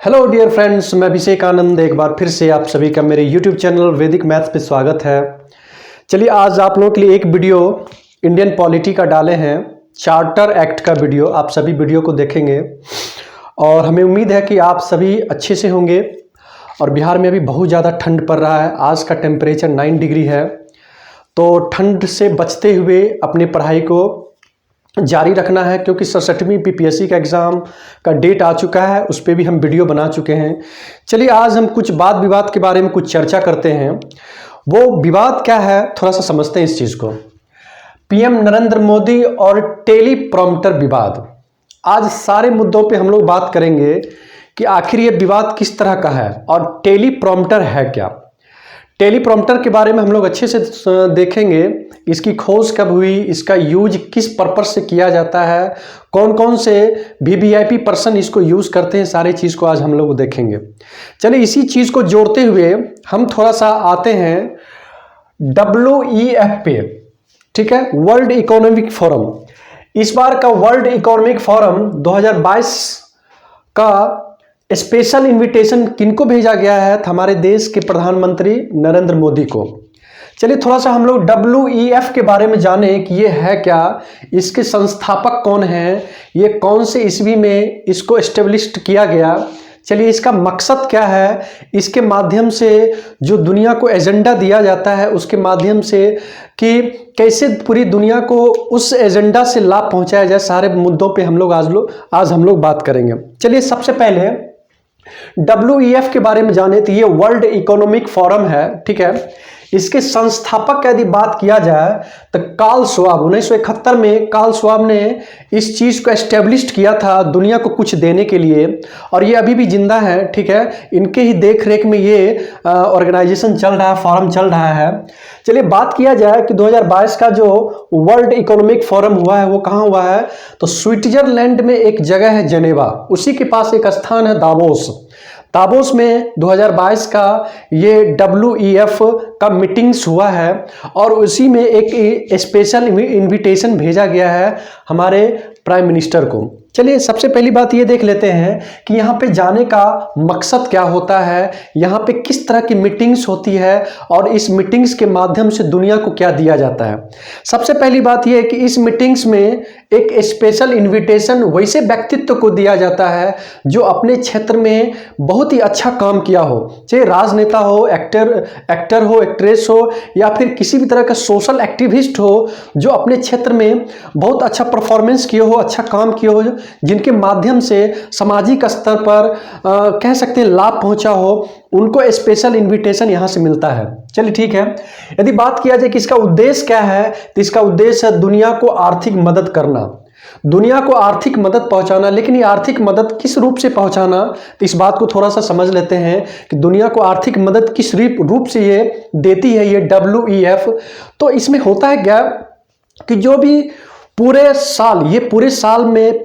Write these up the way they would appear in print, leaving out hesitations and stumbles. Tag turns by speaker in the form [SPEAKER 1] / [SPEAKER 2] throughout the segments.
[SPEAKER 1] Hello dear friends, मैं अभिषेक आनंद एक बार फिर से आप सभी का मेरे यूट्यूब चैनल वैदिक मैथ्स पे स्वागत है। चलिए आज आप लोगों के लिए एक वीडियो इंडियन पॉलिटी का डाले हैं, चार्टर एक्ट का वीडियो। आप सभी वीडियो को देखेंगे और हमें उम्मीद है कि आप सभी अच्छे से होंगे। और बिहार में अभी बहुत ज़्यादा ठंड पड़ रहा है, आज का टेम्परेचर 9 डिग्री है। तो ठंड से बचते हुए अपनी पढ़ाई को जारी रखना है, क्योंकि 67वीं पीपीएससी का एग्ज़ाम का डेट आ चुका है, उस पर भी हम वीडियो बना चुके हैं। चलिए आज हम कुछ वाद विवाद के बारे में कुछ चर्चा करते हैं। वो विवाद क्या है थोड़ा सा समझते हैं इस चीज़ को। पीएम नरेंद्र मोदी और टेलीप्रॉम्प्टर विवाद। आज सारे मुद्दों पे हम लोग बात करेंगे कि आखिर ये विवाद किस तरह का है और टेलीप्रॉम्प्टर है क्या। टेलीप्रॉम्प्टर के बारे में हम लोग अच्छे से देखेंगे, इसकी खोज कब हुई, इसका यूज किस पर्पस से किया जाता है, कौन कौन से वीवीआईपी पर्सन इसको यूज़ करते हैं, सारी चीज़ को आज हम लोग देखेंगे। चलिए इसी चीज़ को जोड़ते हुए हम थोड़ा सा आते हैं WEF पे, ठीक है, वर्ल्ड इकोनॉमिक फोरम। इस बार का वर्ल्ड इकोनॉमिक फोरम 2022 का स्पेशल इनविटेशन किनको भेजा गया है? हमारे देश के प्रधानमंत्री नरेंद्र मोदी को। चलिए थोड़ा सा हम लोग WEF के बारे में जाने कि ये है क्या, इसके संस्थापक कौन हैं, ये कौन से ईस्वी में इसको एस्टेब्लिश किया गया। चलिए इसका मकसद क्या है, इसके माध्यम से जो दुनिया को एजेंडा दिया जाता है उसके माध्यम से कि कैसे पूरी दुनिया को उस एजेंडा से लाभ पहुंचाया जाए, सारे मुद्दों पे हम लोग आज हम लोग बात करेंगे। चलिए सबसे पहले WEF के बारे में जाने तो ये वर्ल्ड इकोनॉमिक फोरम है, ठीक है। इसके संस्थापक यदि बात किया जाए तो कार्ल श्वाब, 1971 में कार्ल श्वाब ने इस चीज़ को एस्टेब्लिश किया था दुनिया को कुछ देने के लिए, और ये अभी भी जिंदा है, ठीक है। इनके ही देख रेख में ये ऑर्गेनाइजेशन चल रहा है, फोरम चल रहा है। चलिए बात किया जाए कि 2022 का जो वर्ल्ड इकोनॉमिक फोरम हुआ है वो कहाँ हुआ है, तो स्विट्जरलैंड में एक जगह है जेनेवा, उसी के पास एक स्थान है दावोस में 2022 का ये WEF का मीटिंग्स हुआ है, और उसी में एक स्पेशल इनविटेशन भेजा गया है हमारे प्राइम मिनिस्टर को। चलिए सबसे पहली बात ये देख लेते हैं कि यहाँ पे जाने का मकसद क्या होता है, यहाँ पे किस तरह की मीटिंग्स होती है और इस मीटिंग्स के माध्यम से दुनिया को क्या दिया जाता है। सबसे पहली बात ये है कि इस मीटिंग्स में एक स्पेशल इनविटेशन वैसे व्यक्तित्व को दिया जाता है जो अपने क्षेत्र में बहुत ही अच्छा काम किया हो, चाहे राजनेता हो, एक्टर हो, एक्ट्रेस हो, या फिर किसी भी तरह का सोशल एक्टिविस्ट हो जो अपने क्षेत्र में बहुत अच्छा परफॉर्मेंस किए हो, अच्छा काम किए हो, जिनके माध्यम से सामाजिक स्तर पर कह सकते हैं लाभ पहुंचा हो, उनको स्पेशल इनविटेशन यहां से मिलता है। चलिए ठीक है, यदि बात किया जाए कि इसका उद्देश्य क्या है, तो इसका उद्देश्य है दुनिया को आर्थिक मदद करना, दुनिया को आर्थिक मदद पहुंचाना। लेकिन ये आर्थिक मदद किस रूप से पहुंचाना, तो इस बात को थोड़ा सा समझ लेते हैं कि दुनिया को आर्थिक मदद किस रूप से ये देती है ये WEF। तो इसमें होता है क्या कि जो भी पूरे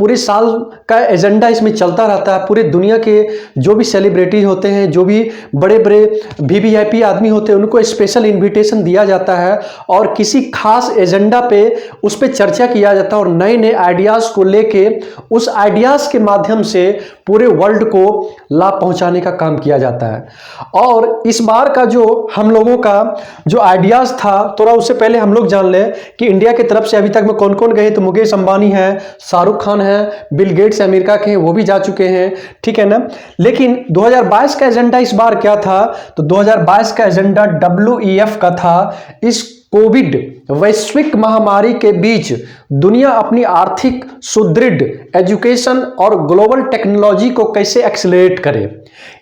[SPEAKER 1] साल का एजेंडा इसमें चलता रहता है। पूरे दुनिया के जो भी सेलिब्रिटी होते हैं, जो भी बड़े बड़े VVIP आदमी होते हैं, उनको स्पेशल इनविटेशन दिया जाता है और किसी खास एजेंडा पे उस पर चर्चा किया जाता है और नए नए आइडियाज़ को लेके उस आइडियाज़ के माध्यम से पूरे वर्ल्ड को लाभ पहुंचाने का काम किया जाता है। और इस बार का जो हम लोगों का जो आइडियाज़ था, थोड़ा उससे पहले हम लोग जान लें कि इंडिया की तरफ से अभी तक में कौन कौन गए। तो मुकेश अंबानी है, शाहरुख खान है, बिल गेट्स अमेरिका के हैं, वो भी जा चुके हैं, ठीक है ना। लेकिन 2022 का एजेंडा इस बार क्या था, तो 2022 का एजेंडा WEF का था इस कोविड वैश्विक महामारी के बीच दुनिया अपनी आर्थिक सुदृढ़, एजुकेशन और ग्लोबल टेक्नोलॉजी को कैसे एक्सेलरेट करे।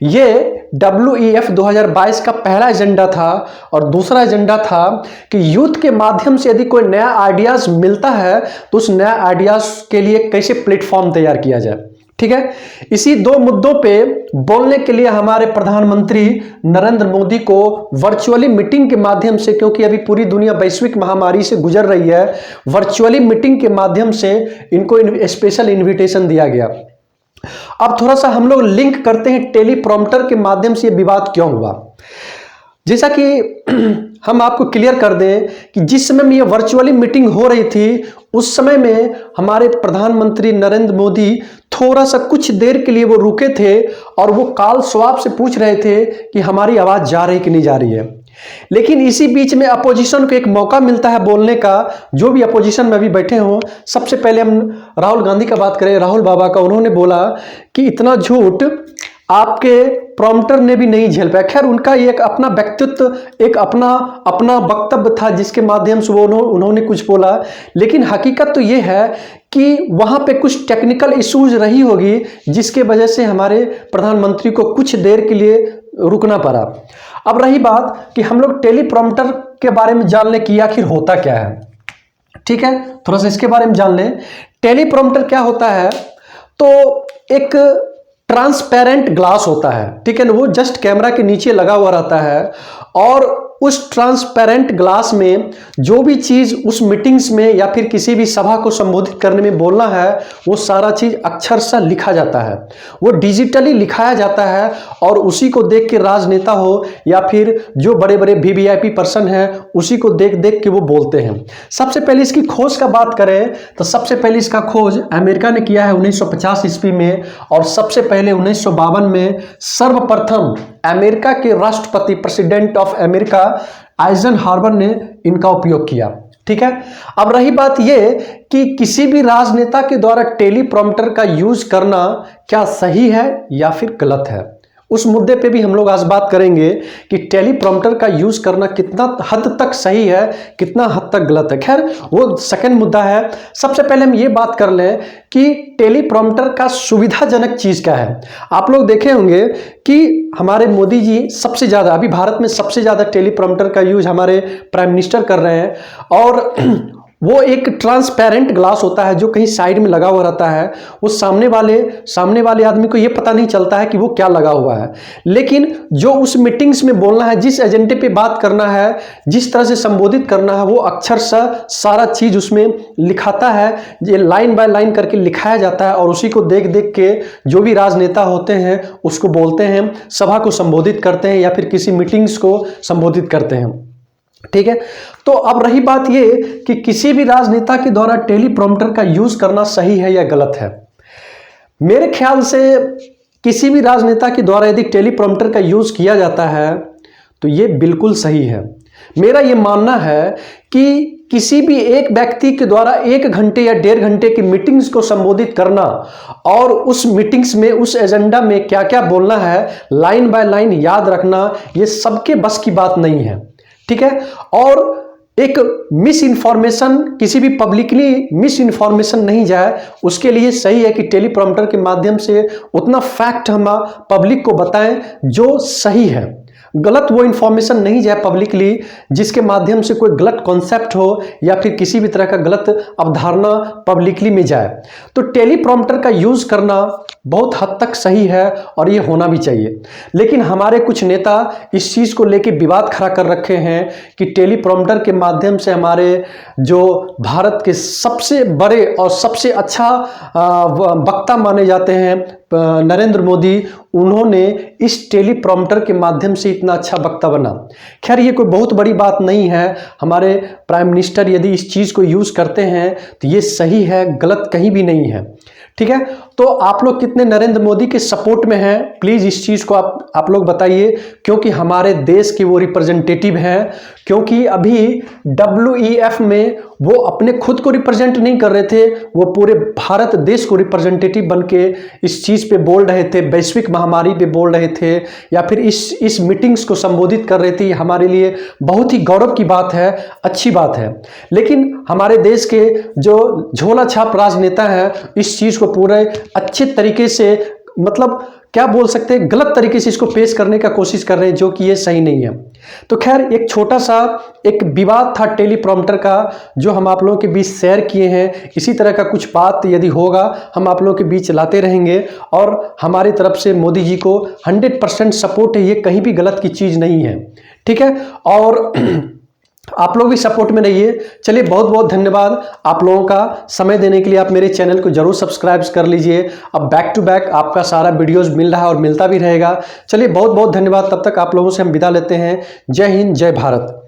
[SPEAKER 1] ये WEF 2022 का पहला एजेंडा था। और दूसरा एजेंडा था कि यूथ के माध्यम से यदि कोई नया आइडियाज मिलता है तो उस नया आइडियाज के लिए कैसे प्लेटफॉर्म तैयार किया जाए, ठीक है। इसी दो मुद्दों पे बोलने के लिए हमारे प्रधानमंत्री नरेंद्र मोदी को वर्चुअली मीटिंग के माध्यम से, क्योंकि अभी पूरी दुनिया वैश्विक महामारी से गुजर रही है, वर्चुअली मीटिंग के माध्यम से इनको स्पेशल इनविटेशन दिया गया। अब थोड़ा सा हम लोग लिंक करते हैं टेलीप्रॉम्प्टर के माध्यम से ये विवाद क्यों हुआ। जैसा कि हम आपको क्लियर कर दें कि जिस समय में ये वर्चुअली मीटिंग हो रही थी उस समय में हमारे प्रधानमंत्री नरेंद्र मोदी थोड़ा सा कुछ देर के लिए वो रुके थे और वो कॉल स्वैप से पूछ रहे थे कि हमारी आवाज जा रही कि नहीं जा रही है। लेकिन इसी बीच में अपोजिशन को एक मौका मिलता है बोलने का, जो भी अपोजिशन में अभी बैठे हों। सबसे पहले हम राहुल गांधी का बात करें, राहुल बाबा का। उन्होंने बोला कि इतना झूठ आपके प्रॉम्प्टर ने भी नहीं झेल पाया। खैर, उनका एक अपना व्यक्तित्व, एक अपना वक्तव्य था जिसके माध्यम से वो उन्होंने कुछ बोला, लेकिन हकीकत तो ये है कि वहां पे कुछ टेक्निकल इश्यूज रही होगी जिसके वजह से हमारे प्रधानमंत्री को कुछ देर के लिए रुकना पड़ा। अब रही बात कि हम लोग टेलीप्रॉम्प्टर के बारे में जान लें कि आखिर होता क्या है। ठीक है, थोड़ा सा इसके बारे में जान लें। टेलीप्रॉम्प्टर क्या होता है, तो एक ट्रांसपेरेंट ग्लास होता है, ठीक है ना, वो जस्ट कैमरा के नीचे लगा हुआ रहता है और उस ट्रांसपेरेंट ग्लास में जो भी चीज उस मीटिंग्स में या फिर किसी भी सभा को संबोधित करने में बोलना है, वो सारा चीज अक्षर से लिखा जाता है, वो डिजिटली लिखाया जाता है और उसी को देख के राजनेता हो या फिर जो बड़े बड़े वीवीआईपी पर्सन हैं उसी को देख देख के वो बोलते हैं। सबसे पहले इसकी खोज का बात करें तो सबसे पहले इसका खोज अमेरिका ने किया है 1950 ईस्वी में, और सबसे पहले 1952 में सर्वप्रथम अमेरिका के राष्ट्रपति, प्रेसिडेंट ऑफ अमेरिका आइजनहावर ने इनका उपयोग किया। ठीक है, अब रही बात ये कि किसी भी राजनेता के द्वारा टेलीप्रॉम्प्टर का यूज करना क्या सही है या फिर गलत है, उस मुद्दे पे भी हम लोग आज बात करेंगे कि टेलीप्रॉम्प्टर का यूज करना कितना हद तक सही है, कितना हद तक गलत है। खैर, वो सेकंड मुद्दा है। सबसे पहले हम ये बात कर लें कि टेलीप्रॉम्प्टर का सुविधाजनक चीज क्या है। आप लोग देखे होंगे कि हमारे मोदी जी सबसे ज्यादा, अभी भारत में सबसे ज्यादा टेलीप्रॉम्प्टर का यूज हमारे प्राइम मिनिस्टर कर रहे हैं, और वो एक ट्रांसपेरेंट ग्लास होता है जो कहीं साइड में लगा हुआ रहता है। वो सामने वाले आदमी को ये पता नहीं चलता है कि वो क्या लगा हुआ है, लेकिन जो उस मीटिंग्स में बोलना है, जिस एजेंडे पे बात करना है, जिस तरह से संबोधित करना है, वो अक्षर सा सारा चीज उसमें लिखाता है, ये लाइन बाय लाइन करके लिखाया जाता है और उसी को देख देख के जो भी राजनेता होते हैं उसको बोलते हैं, सभा को संबोधित करते हैं या फिर किसी मीटिंग्स को संबोधित करते हैं। ठीक है, तो अब रही बात ये कि किसी भी राजनेता के द्वारा टेलीप्रॉम्प्टर का यूज करना सही है या गलत है। मेरे ख्याल से किसी भी राजनेता के द्वारा यदि टेलीप्रॉम्प्टर का यूज किया जाता है तो ये बिल्कुल सही है। मेरा ये मानना है कि किसी भी एक व्यक्ति के द्वारा 1 घंटे या 1.5 घंटे की मीटिंग्स को संबोधित करना और उस मीटिंग्स में उस एजेंडा में क्या क्या बोलना है, लाइन बाय लाइन याद रखना, ये सबके बस की बात नहीं है। ठीक है, और एक मिस इन्फॉर्मेशन, किसी भी पब्लिकली मिस इन्फॉर्मेशन नहीं जाए, उसके लिए सही है कि टेलीप्रॉम्प्टर के माध्यम से उतना फैक्ट हम पब्लिक को बताएं जो सही है। गलत वो इन्फॉर्मेशन नहीं जाए पब्लिकली जिसके माध्यम से कोई गलत कॉन्सेप्ट हो या फिर किसी भी तरह का गलत अवधारणा पब्लिकली में जाए। तो टेलीप्रॉम्प्टर का यूज करना बहुत हद तक सही है और ये होना भी चाहिए, लेकिन हमारे कुछ नेता इस चीज को लेकर विवाद खड़ा कर रखे हैं कि टेलीप्रॉम्प्टर के माध्यम से हमारे जो भारत के सबसे बड़े और सबसे अच्छा वक्ता माने जाते हैं नरेंद्र मोदी, उन्होंने इस टेलीप्रॉम्प्टर के माध्यम से इतना अच्छा वक्ता बना। खैर, ये कोई बहुत बड़ी बात नहीं है। हमारे प्राइम मिनिस्टर यदि इस चीज़ को यूज़ करते हैं तो ये सही है, गलत कहीं भी नहीं है। ठीक है, तो आप लोग कितने नरेंद्र मोदी के सपोर्ट में हैं, प्लीज़ इस चीज़ को आप लोग बताइए, क्योंकि हमारे देश के वो रिप्रेजेंटेटिव हैं। क्योंकि अभी WEF में वो अपने खुद को रिप्रेजेंट नहीं कर रहे थे, वो पूरे भारत देश को रिप्रेजेंटेटिव बन के इस चीज़ पे बोल रहे थे, वैश्विक महामारी पे बोल रहे थे या फिर इस मीटिंग्स को संबोधित कर रहे थे। हमारे लिए बहुत ही गौरव की बात है, अच्छी बात है। लेकिन हमारे देश के जो झोला छाप राजनेता हैं इस चीज़ को पूरे अच्छे तरीके से, मतलब क्या बोल सकते हैं, गलत तरीके से इसको पेश करने का कोशिश कर रहे हैं, जो कि ये सही नहीं है। तो खैर, एक छोटा सा एक विवाद था टेलीप्रॉम्प्टर का जो हम आप लोगों के बीच शेयर किए हैं। इसी तरह का कुछ बात यदि होगा हम आप लोगों के बीच लाते रहेंगे और हमारी तरफ से मोदी जी को 100% सपोर्ट है, ये कहीं भी गलत की चीज़ नहीं है। ठीक है, और आप लोग भी सपोर्ट में रहिए। चलिए, बहुत बहुत धन्यवाद आप लोगों का समय देने के लिए। आप मेरे चैनल को जरूर सब्सक्राइब कर लीजिए। अब बैक टू बैक आपका सारा वीडियोस मिल रहा है और मिलता भी रहेगा। चलिए, बहुत बहुत धन्यवाद। तब तक आप लोगों से हम विदा लेते हैं। जय हिंद, जय भारत।